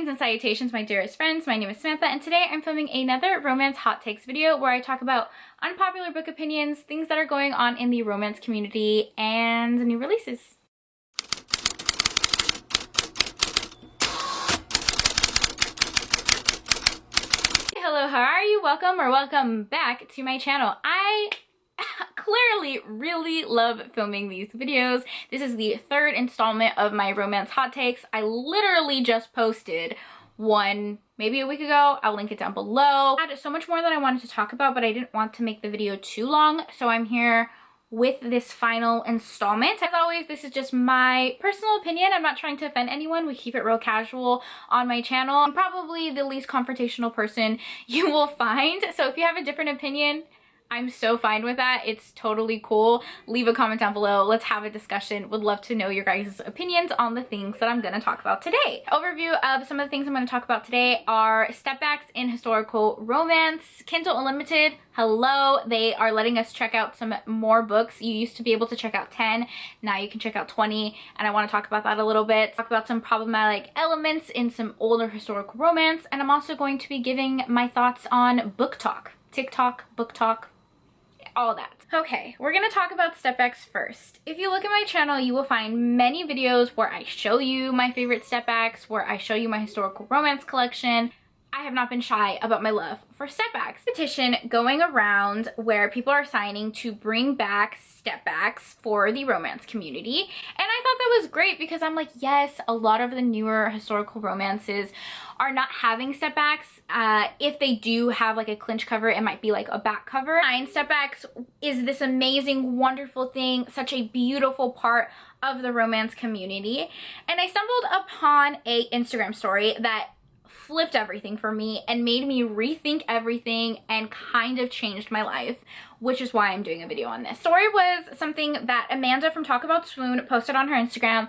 Greetings and salutations, my dearest friends. My name is Samantha, and today I'm filming another romance hot takes video where I talk about unpopular book opinions, things that are going on in the romance community, and new releases. Hello, how are you? Welcome or welcome back to my channel. I clearly really love filming these videos. This is the third installment of my romance hot takes. I literally just posted one maybe a week ago. I'll link it down below. I had so much more that I wanted to talk about, but I didn't want to make the video too long, so I'm here with this final installment. As always, this is just my personal opinion. I'm not trying to offend anyone. We keep it real casual on my channel. I'm probably the least confrontational person you will find, so if you have a different opinion, I'm so fine with that. It's totally cool. Leave a comment down below. Let's have a discussion. Would love to know your guys' opinions on the things that I'm going to talk about today. Overview of some of the things I'm going to talk about today are stepbacks in historical romance. Kindle Unlimited, hello. They are letting us check out some more books. You used to be able to check out 10. Now you can check out 20. And I want to talk about that a little bit. Talk about some problematic elements in some older historical romance. And I'm also going to be giving my thoughts on book talk. TikTok, book talk, all that. Okay, we're gonna talk about stepbacks first. If you look at my channel, you will find many videos where I show you my favorite stepbacks, where I show you my historical romance collection. I have not been shy about my love for stepbacks. Petition going around where people are signing to bring back stepbacks for the romance community. And I thought that was great because I'm like, yes, a lot of the newer historical romances are not having stepbacks. If they do have like a clinch cover, it might be like a back cover. Stepbacks is this amazing, wonderful thing, such a beautiful part of the romance community. And I stumbled upon a Instagram story that flipped everything for me and made me rethink everything and kind of changed my life, which is why I'm doing a video on this. Story was something that Amanda from Talk About Swoon posted on her Instagram.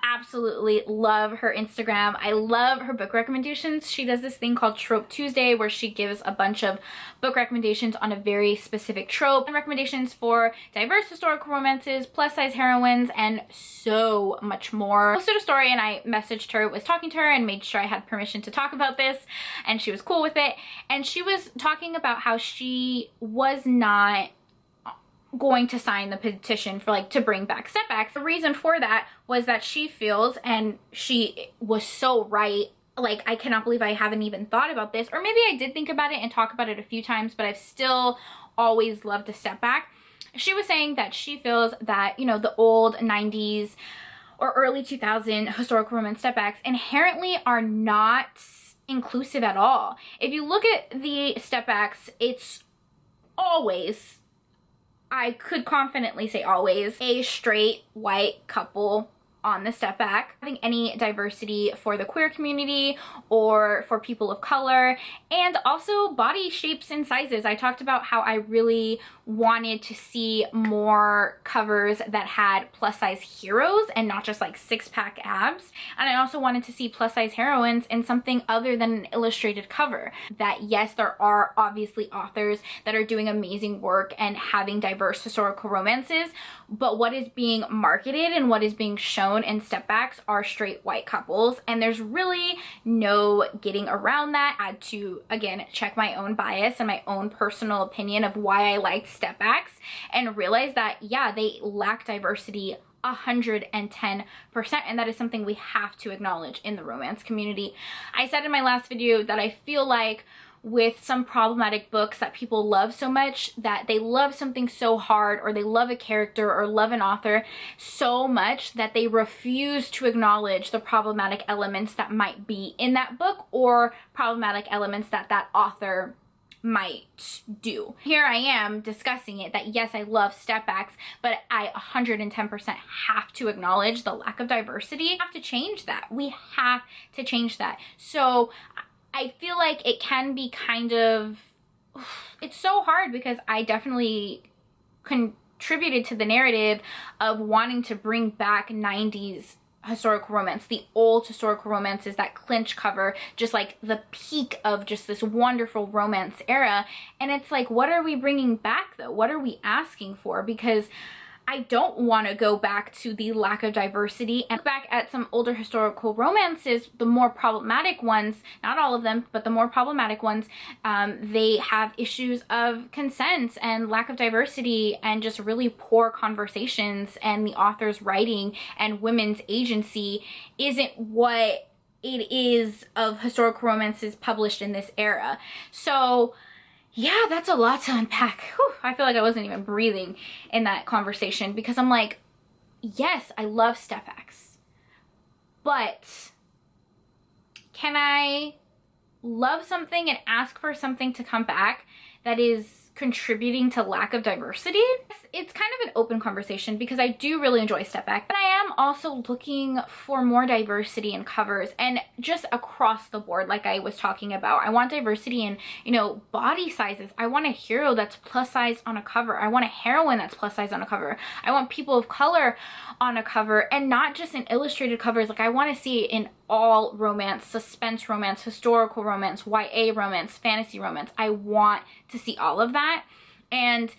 Absolutely love her Instagram. I love her book recommendations. She does this thing called Trope Tuesday where she gives a bunch of book recommendations on a very specific trope and recommendations for diverse historical romances, plus size heroines, and so much more. I posted a story and I messaged her, was talking to her and made sure I had permission to talk about this, and she was cool with it. And she was talking about how she was not going to sign the petition for to bring back stepbacks. The reason for that was that she feels, and she was so right, like I cannot believe I haven't even thought about this, or maybe I did think about it and talk about it a few times, but I've still always loved a stepback. She was saying that she feels that, you know, the old 90s or early 2000 historical romance stepbacks inherently are not inclusive at all. If you look at the stepbacks, it's always, I could confidently say always, a straight white couple on the stepback. Having any diversity for the queer community or for people of color, and also body shapes and sizes. I talked about how I really wanted to see more covers that had plus size heroes and not just like six-pack abs. And I also wanted to see plus size heroines in something other than an illustrated cover. That yes, there are obviously authors that are doing amazing work and having diverse historical romances, but what is being marketed and what is being shown in stepbacks are straight white couples, and there's really no getting around that. I had to, again, check my own bias and my own personal opinion of why I liked stepbacks and realize that, yeah, they lack diversity 110%, and that is something we have to acknowledge in the romance community. I said in my last video that I feel like with some problematic books that people love so much, that they love something so hard, or they love a character or love an author so much that they refuse to acknowledge the problematic elements that might be in that book or problematic elements that that author might do. Here I am discussing it, that yes, I love stepbacks, but I 110% have to acknowledge the lack of diversity. We have to change that. We have to change that. So I feel like it can be kind of, it's so hard because I definitely contributed to the narrative of wanting to bring back 90s historical romance, the old historical romances, that clinch cover, just like the peak of just this wonderful romance era. And it's like, what are we bringing back though? What are we asking for? Because I don't want to go back to the lack of diversity and look back at some older historical romances, the more problematic ones, not all of them, but the more problematic ones, they have issues of consent and lack of diversity and just really poor conversations, and the author's writing and women's agency isn't what it is of historical romances published in this era. So yeah, that's a lot to unpack. Whew, I feel like I wasn't even breathing in that conversation, because I'm like, yes, I love Stepbacks, but can I love something and ask for something to come back that is contributing to lack of diversity? It's kind of an open conversation, because I do really enjoy Stepbacks, but I am also looking for more diversity in covers and just across the board. Like I was talking about, I want diversity in, you know, body sizes. I want a hero that's plus size on a cover. I want a heroine that's plus size on a cover. I want people of color on a cover, and not just in illustrated covers. Like I want to see it in all romance, suspense romance, historical romance, YA romance, fantasy romance. I want to see all of that. And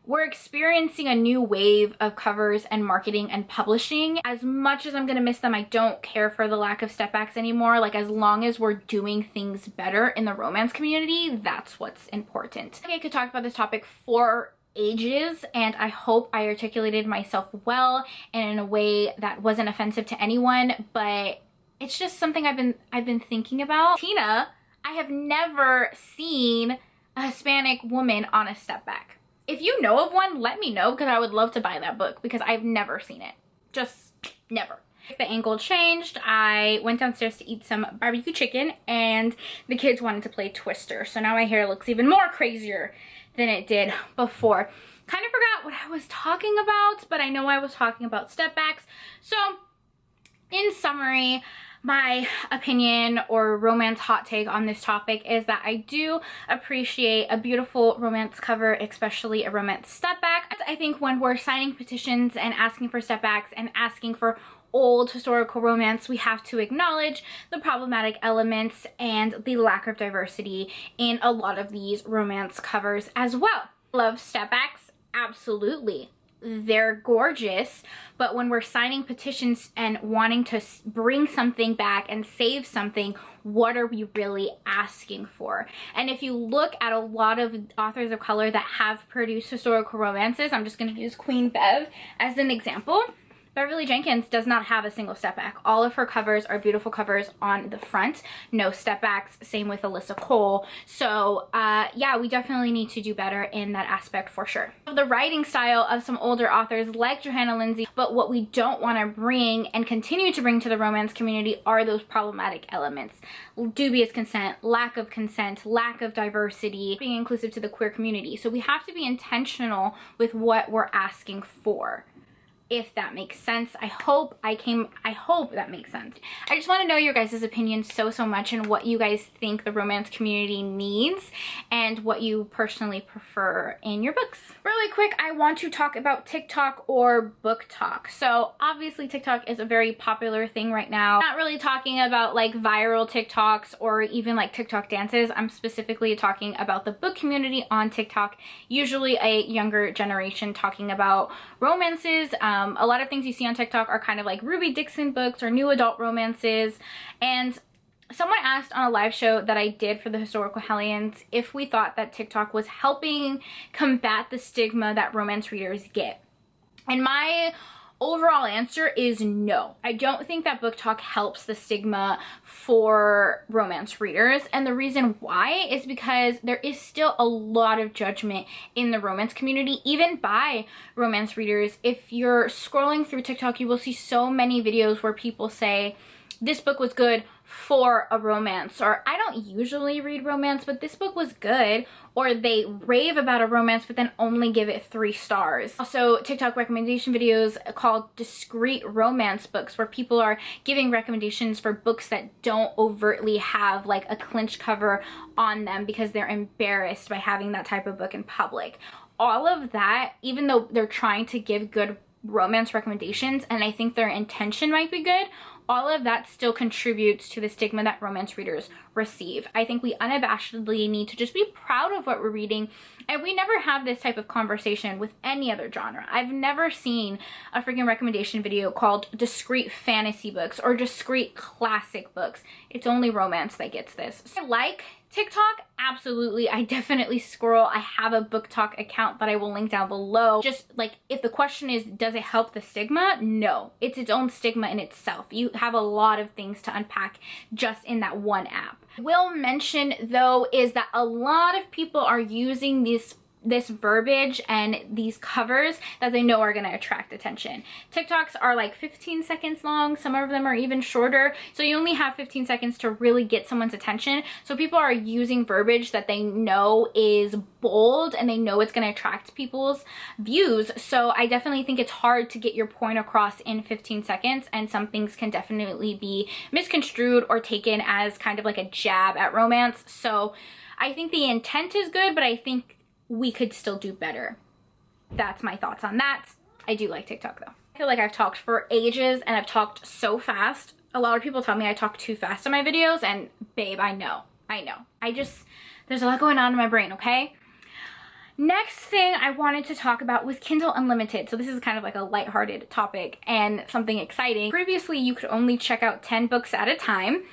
we're experiencing a new wave of covers and marketing and publishing. As much as I'm gonna miss them, I don't care for the lack of Stepbacks anymore. Like, as long as we're doing things better in the romance community, that's what's important. I could talk about this topic for ages, and I hope I articulated myself well and in a way that wasn't offensive to anyone, but it's just something I've been thinking about. Tina, I have never seen a Hispanic woman on a Stepback. If you know of one, let me know, because I would love to buy that book, because I've never seen it. Just never. The angle changed. I went downstairs to eat some barbecue chicken, and the kids wanted to play Twister. So now my hair looks even more crazier than it did before. Kind of forgot what I was talking about, but I know I was talking about Stepbacks. So in summary, my opinion or romance hot take on this topic is that I do appreciate a beautiful romance cover, especially a romance Stepback. I think when we're signing petitions and asking for Stepbacks and asking for old historical romance, we have to acknowledge the problematic elements and the lack of diversity in a lot of these romance covers as well. Love Stepbacks, absolutely. They're gorgeous, but when we're signing petitions and wanting to bring something back and save something, what are we really asking for? And if you look at a lot of authors of color that have produced historical romances, I'm just going to use Queen Bev as an example. Beverly Jenkins does not have a single Stepback. All of her covers are beautiful covers on the front. No Stepbacks. Same with Alyssa Cole. So yeah, we definitely need to do better in that aspect for sure. The writing style of some older authors like Johanna Lindsey, but what we don't want to bring and continue to bring to the romance community are those problematic elements. Dubious consent, lack of diversity, being inclusive to the queer community. So we have to be intentional with what we're asking for, if that makes sense. I hope that makes sense. I just want to know your guys' opinions so much, and what you guys think the romance community needs and what you personally prefer in your books. Really quick, I want to talk about TikTok or BookTok. So obviously TikTok is a very popular thing right now. I'm not really talking about like viral TikToks or even like TikTok dances. I'm specifically talking about the book community on TikTok, usually a younger generation, talking about romances. A lot of things you see on TikTok are kind of like Ruby Dixon books or new adult romances. And someone asked on a live show that I did for the Historical Hellions if we thought that TikTok was helping combat the stigma that romance readers get. And my overall answer is no. I don't think that BookTok helps the stigma for romance readers, and the reason why is because there is still a lot of judgment in the romance community, even by romance readers. If you're scrolling through TikTok, you will see so many videos where people say, this book was good for a romance, or I don't usually read romance, but this book was good, or they rave about a romance but then only give it 3 stars. Also, TikTok recommendation videos called discreet romance books, where people are giving recommendations for books that don't overtly have like a clinch cover on them because they're embarrassed by having that type of book in public. All of that, even though they're trying to give good romance recommendations, and I think their intention might be good, all of that still contributes to the stigma that romance readers receive. I think we unabashedly need to just be proud of what we're reading, and we never have this type of conversation with any other genre. I've never seen a freaking recommendation video called discreet fantasy books or discreet classic books. It's only romance that gets this. So I like TikTok, absolutely. I definitely scroll. I have a book talk account that I will link down below. Just like, if the question is, does it help the stigma? No, it's its own stigma in itself. You have a lot of things to unpack just in that one app. Will mention though is that a lot of people are using this verbiage and these covers that they know are going to attract attention. TikToks are like 15 seconds long. Some of them are even shorter. So you only have 15 seconds to really get someone's attention. So people are using verbiage that they know is bold and they know it's going to attract people's views. So I definitely think it's hard to get your point across in 15 seconds, and some things can definitely be misconstrued or taken as kind of like a jab at romance. So I think the intent is good, but I think we could still do better. That's my thoughts on that. I do like TikTok though. I feel like I've talked for ages and I've talked so fast. A lot of people tell me I talk too fast in my videos, and babe, I know. There's a lot going on in my brain, okay? Next thing I wanted to talk about was Kindle Unlimited. So this is kind of like a lighthearted topic and something exciting. Previously, you could only check out 10 books at a time,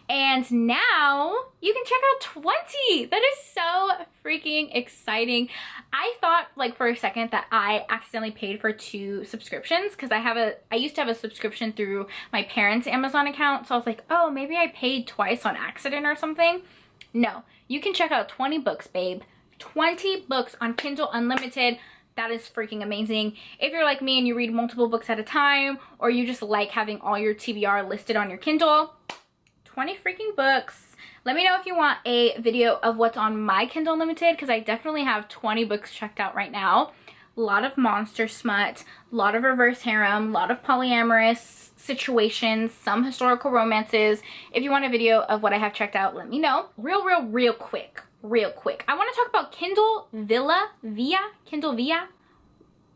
and now you can check out 20. That is so freaking exciting. I thought like for a second that I accidentally paid for 2 subscriptions, because I used to have a subscription through my parents' Amazon account. So I was like, oh, maybe I paid twice on accident or something. No, you can check out 20 books, babe. 20 books on Kindle Unlimited. That is freaking amazing. If you're like me and you read multiple books at a time, or you just like having all your TBR listed on your Kindle, 20 freaking books. Let me know if you want a video of what's on my Kindle Unlimited, because I definitely have 20 books checked out right now. A lot of monster smut, a lot of reverse harem, a lot of polyamorous situations, some historical romances. If you want a video of what I have checked out, let me know. Real quick. I want to talk about Kindle Via.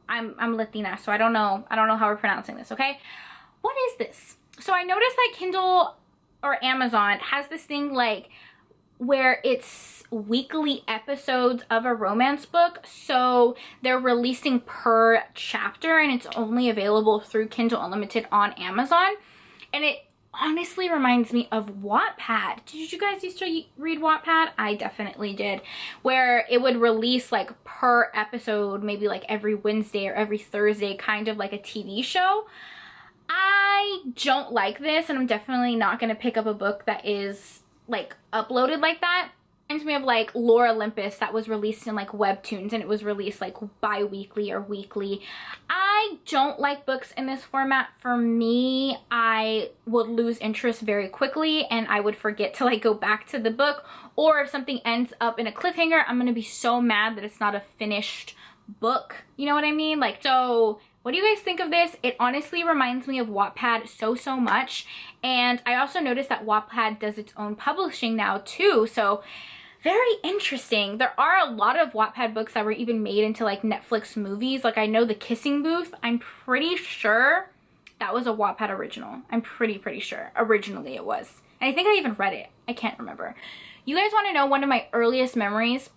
I'm Latina, so I don't know how we're pronouncing this, okay? What is this? So I noticed that Kindle or Amazon has this thing like where it's weekly episodes of a romance book. So they're releasing per chapter, and it's only available through Kindle Unlimited on Amazon. And it honestly reminds me of Wattpad. Did you guys used to read Wattpad? I definitely did. Where it would release like per episode, maybe like every Wednesday or every Thursday, kind of like a TV show. I don't like this, and I'm definitely not going to pick up a book that is like uploaded like that. Reminds me of like Lore Olympus, that was released in like webtoons, and it was released like bi-weekly or weekly. I don't like books in this format. For me, I would lose interest very quickly, and I would forget to like go back to the book, or if something ends up in a cliffhanger, I'm gonna be so mad that it's not a finished book. You know what I mean? Like, so what do you guys think of this? It honestly reminds me of Wattpad so much. And I also noticed that Wattpad does its own publishing now too, so very interesting. There are a lot of Wattpad books that were even made into like Netflix movies. Like I know The Kissing Booth, I'm pretty sure that was a Wattpad original. I'm pretty sure originally it was. And I think I even read it. I can't remember. You guys want to know one of my earliest memories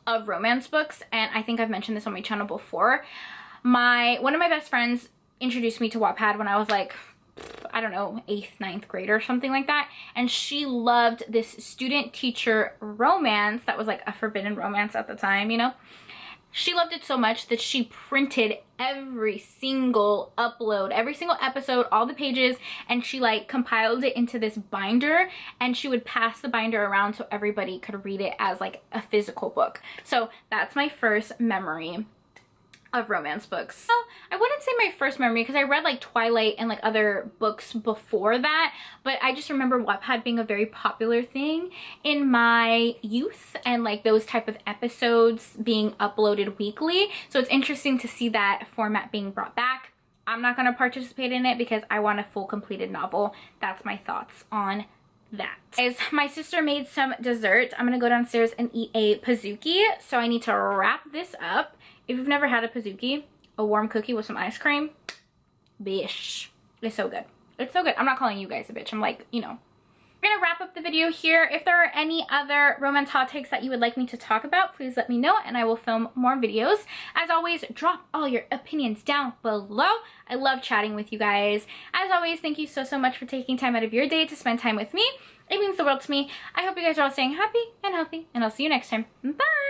of romance books, and I think I've mentioned this on my channel before. One of my best friends introduced me to Wattpad when I was like, I don't know, 8th, 9th grade or something like that. And she loved this student-teacher romance that was like a forbidden romance at the time, you know? She loved it so much that she printed every single upload, every single episode, all the pages, and she like compiled it into this binder, and she would pass the binder around so everybody could read it as like a physical book. So that's my first memory of romance books. Well, I wouldn't say my first memory, because I read like Twilight and like other books before that, but I just remember Wattpad being a very popular thing in my youth, and like those type of episodes being uploaded weekly. So it's interesting to see that format being brought back. I'm not going to participate in it because I want a full completed novel. That's my thoughts on that. As my sister made some dessert, I'm gonna go downstairs and eat a pizookie, so I need to wrap this up. If you've never had a pizookie, a warm cookie with some ice cream, bish, it's so good. It's so good. I'm not calling you guys a bitch. I'm like, you know. We're gonna wrap up the video here. If there are any other romance hot takes that you would like me to talk about, please let me know and I will film more videos. As always, drop all your opinions down below. I love chatting with you guys. As always, thank you so much for taking time out of your day to spend time with me. It means the world to me. I hope you guys are all staying happy and healthy, and I'll see you next time. Bye!